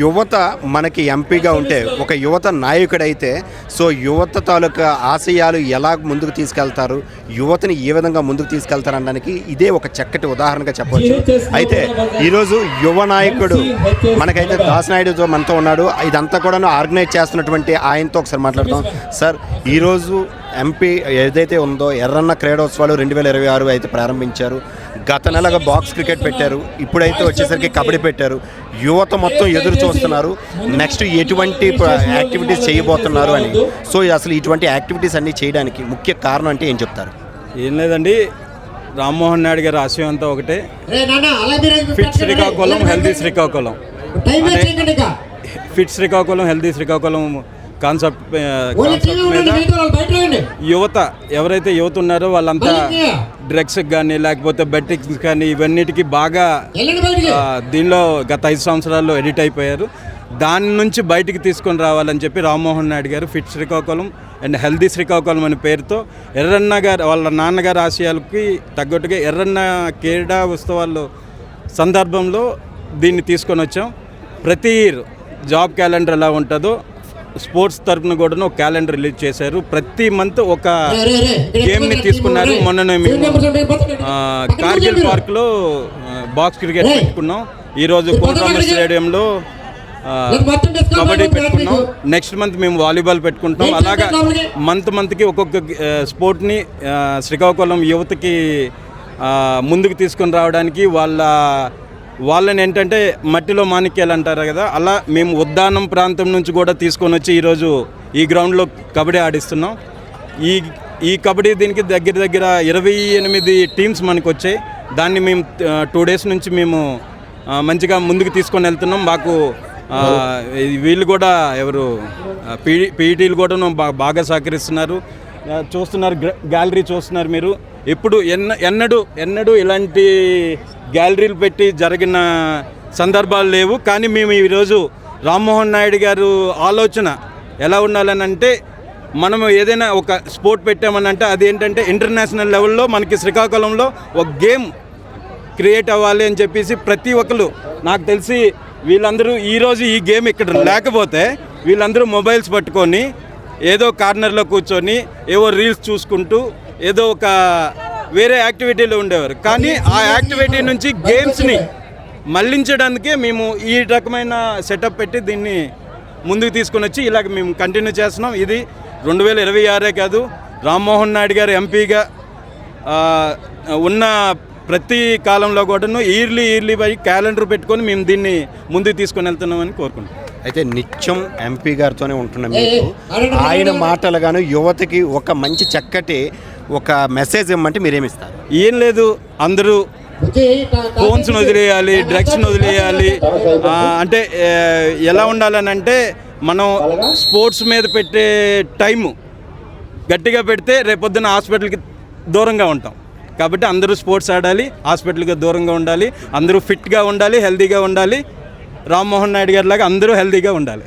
యువత మనకి ఎంపీగా ఉంటే, ఒక యువత నాయకుడైతే, సో యువత తాలూకా ఆశయాలు ఎలా ముందుకు తీసుకెళ్తారు, యువతని ఏ విధంగా ముందుకు తీసుకెళ్తారు అనడానికి ఇదే ఒక చక్కటి ఉదాహరణగా చెప్పవచ్చు. అయితే ఈరోజు యువ నాయకుడు మనకైతే దాసనాయుడు మనతో ఉన్నాడు. ఇదంతా కూడా ఆర్గనైజ్ చేస్తున్నటువంటి ఆయనతో ఒకసారి మాట్లాడతాం. సార్, ఈరోజు ఎంపీ ఏదైతే ఉందో ఎర్రన్న క్రీడోత్సవాలు 2026 అయితే ప్రారంభించారు. గత నెలగా బాక్స్ క్రికెట్ పెట్టారు, ఇప్పుడైతే వచ్చేసరికి కబడ్డీ పెట్టారు. యువత మొత్తం ఎదురు చూస్తున్నారు నెక్స్ట్ ఎటువంటి యాక్టివిటీస్ చేయబోతున్నారు అని. సో అసలు ఇటువంటి యాక్టివిటీస్ అన్నీ చేయడానికి ముఖ్య కారణం అంటే ఏం చెప్తారు? ఏం లేదండి, రామ్మోహన్ నాయుడు గారి ఆశయం అంతా ఒకటే, fit Srikakulam healthy Srikakulam. Fit Srikakulam healthy Srikakulam concept మీద యువత ఎవరైతే యువత ఉన్నారో వాళ్ళంతా డ్రగ్స్కి కానీ లేకపోతే బెట్టింగ్స్ కానీ ఇవన్నిటికీ బాగా దీనిలో గత 5 సంవత్సరాల్లో ఎడిట్ అయిపోయారు. దాని నుంచి బయటికి తీసుకొని రావాలని చెప్పి రామ్మోహన్ నాయుడు గారు fit Srikakulam and healthy Srikakulam అనే పేరుతో ఎర్రన్న గారు వాళ్ళ నాన్నగారి ఆశయాలకి తగ్గట్టుగా ఎర్రన్న క్రీడా ఉత్సవాల్లో సందర్భంలో దీన్ని తీసుకొని వచ్చాం. ప్రతి ఇయర్ జాబ్ క్యాలెండర్ ఎలా ఉంటుందో స్పోర్ట్స్ తరఫున కూడా ఒక క్యాలెండర్ రిలీజ్ చేశారు. ప్రతి మంత్ ఒక గేమ్ని తీసుకున్నారు. మొన్ననే మేము కార్గిల్ పార్క్లో బాక్స్ క్రికెట్ పెట్టుకున్నాం. ఈరోజు కోనరామ స్టేడియంలో కబడ్డీ పెట్టుకున్నాం. నెక్స్ట్ మంత్ మేము వాలీబాల్ పెట్టుకుంటాం. అలాగా మంత్కి ఒక్కొక్క స్పోర్ట్ని శ్రీకాకుళం యువతకి ముందుకు తీసుకొని రావడానికి వాళ్ళని ఏంటంటే మట్టిలో మాణిక్యాలు అంటారు కదా, అలా మేము ఉద్దానం ప్రాంతం నుంచి కూడా తీసుకొని వచ్చి ఈరోజు ఈ గ్రౌండ్లో కబడ్డీ ఆడిస్తున్నాం. ఈ కబడ్డీ దీనికి దగ్గర 28 టీమ్స్ మనకు వచ్చాయి. దాన్ని మేము 2 days నుంచి మేము మంచిగా ముందుకు తీసుకొని వెళ్తున్నాం. మాకు వీళ్ళు కూడా ఎవరు పీఈటీలు కూడా బాగా సహకరిస్తున్నారు. చూస్తున్నారు, గ్యాలరీ చూస్తున్నారు మీరు. ఎప్పుడు ఎన్నడూ ఇలాంటి గ్యాలరీలు పెట్టి జరిగిన సందర్భాలు లేవు. కానీ మేము ఈరోజు రామ్మోహన్ నాయుడు గారు ఆలోచన ఎలా ఉండాలని అంటే, మనం ఏదైనా ఒక స్పోర్ట్ పెట్టామనంటే అది ఏంటంటే ఇంటర్నేషనల్ లెవెల్లో మనకి శ్రీకాకుళంలో ఒక గేమ్ క్రియేట్ అవ్వాలి అని చెప్పేసి ప్రతి ఒక్కరు, నాకు తెలిసి వీళ్ళందరూ ఈరోజు ఈ గేమ్ ఇక్కడ లేకపోతే వీళ్ళందరూ మొబైల్స్ పట్టుకొని ఏదో కార్నర్లో కూర్చొని ఏవో రీల్స్ చూసుకుంటూ ఏదో ఒక వేరే యాక్టివిటీలో ఉండేవారు. కానీ ఆ యాక్టివిటీ నుంచి గేమ్స్ని మళ్లించడానికే మేము ఈ రకమైన సెటప్ పెట్టి దీన్ని ముందుకు తీసుకొని వచ్చి ఇలాగ మేము కంటిన్యూ చేస్తున్నాం. ఇది 2026 కాదు, రామ్మోహన్ నాయుడు గారు ఎంపీగా ఉన్న ప్రతి కాలంలో కూడాను ఇయర్లీ బై క్యాలెండర్ పెట్టుకొని మేము దీన్ని ముందుకు తీసుకొని వెళ్తున్నామని కోరుకుంటున్నాం. అయితే నిత్యం ఎంపీ గారితోనే ఉంటున్నాం. మీకు ఆయన మాటలుగాను యువతకి ఒక మంచి చక్కటి ఒక మెసేజ్ ఇవ్వమంటే మీరేమిస్తారు? ఏం లేదు, అందరూ ఫోన్స్ని వదిలేయాలి, డ్రగ్స్ని వదిలేయాలి. అంటే ఎలా ఉండాలని అంటే, మనం స్పోర్ట్స్ మీద పెట్టే టైము గట్టిగా పెడితే రేపొద్దున హాస్పిటల్కి దూరంగా ఉంటాం. కాబట్టి అందరూ స్పోర్ట్స్ ఆడాలి, హాస్పిటల్కి దూరంగా ఉండాలి, అందరూ ఫిట్గా ఉండాలి, హెల్తీగా ఉండాలి. రామ్మోహన్ నాయుడు గారి లాగా అందరూ హెల్తీగా ఉండాలి.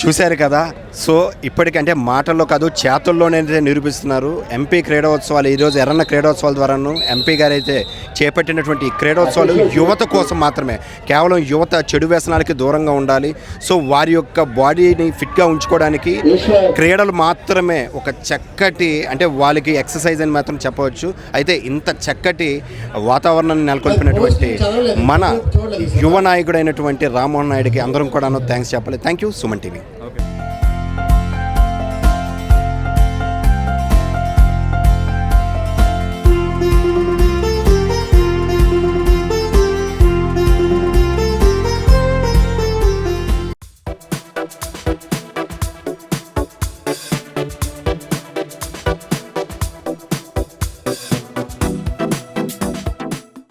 చూశారు కదా. సో ఇప్పటికంటే మాటల్లో కాదు చేతుల్లోనే నిరూపిస్తున్నారు. ఎంపీ క్రీడోత్సవాలు ఈరోజు ఎర్రన్న క్రీడోత్సవాల ద్వారాను ఎంపీ గారు అయితే చేపట్టినటువంటి క్రీడోత్సవాలు యువత కోసం మాత్రమే, కేవలం యువత చెడు వ్యసనాలకి దూరంగా ఉండాలి. సో వారి యొక్క బాడీని ఫిట్గా ఉంచుకోవడానికి క్రీడలు మాత్రమే ఒక చక్కటి, అంటే వాళ్ళకి ఎక్సర్సైజ్ అని మాత్రం చెప్పవచ్చు. అయితే ఇంత చక్కటి వాతావరణాన్ని నెలకొల్పినటువంటి మన యువ నాయకుడైనటువంటి రామ్మోహన్ నాయుడుకి అందరం కూడా థ్యాంక్స్ చెప్పాలి. Thank you, Suman TV.